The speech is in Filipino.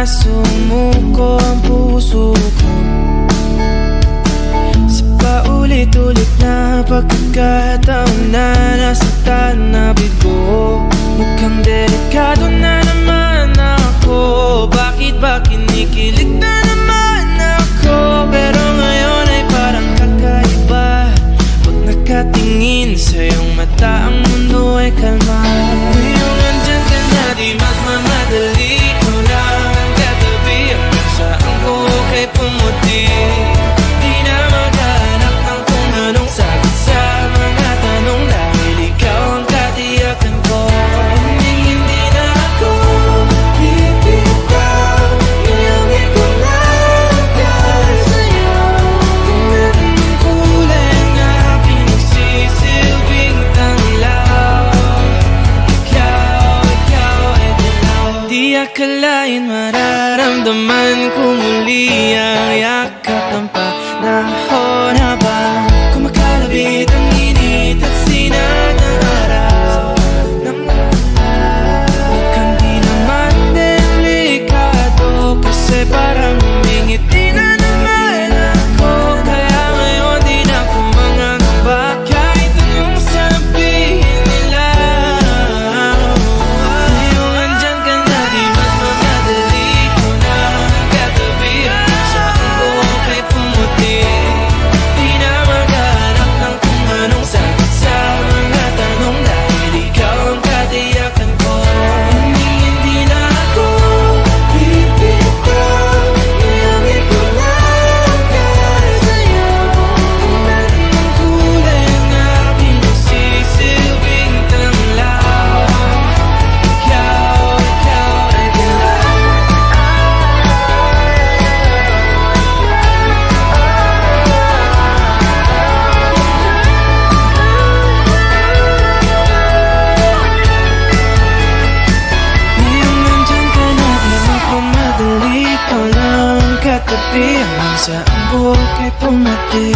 sumuko ang puso ko sa paulit-ulit na pagkakataon na nasaktan na bigo. Mukhang delikado na naman ako. Bakit ba kinikilig na naman ako? Pero ngayon ay parang kakaiba. Pag nakatingin sa iyong mata, ang mundo ay kalma. Ngayong nandyan ka na, di magmamadali. Ikaw lang ang katabi hanggang sa ang buhok ay pumuti. Di na maghanap ng kung anong sagot sa mga tanong, dahil ikaw ang katiyakan ko. Hindi na ako bibitaw. Ngayong ikaw lang dahil sa'yo. Tingnan ang kulay ng aking nagsisilbing tanglaw. Ikaw ay dilaw. Di akalain mararamdaman ko muli ang yakap ng panahon habang kumakalabit ang init at sinag ng araw. Mukhang di naman delikado, kasi parang humingiti na naman ako. Kaya ngayon di na ako mangangamba kahit anong sabihin nila. Ngayong andyan ka na, di magmamadali. Ikaw na ang katabi hanggang sa ang buhok ay pumuti. Di na maghanap ng kung anong sagot sa mga tanong, dahil ikaw ang katiyakan ko. Hindi na ako bibitaw. Ngayong ikaw lang dahil sa'yo. Tingnan ang kulay ng aking nagsisilbing tanglaw. Ikaw ay dilaw. Ngayong nandyan ka na, di magmamadali. Ikaw lang ang katabi hanggang sa ang buhok ay pumati.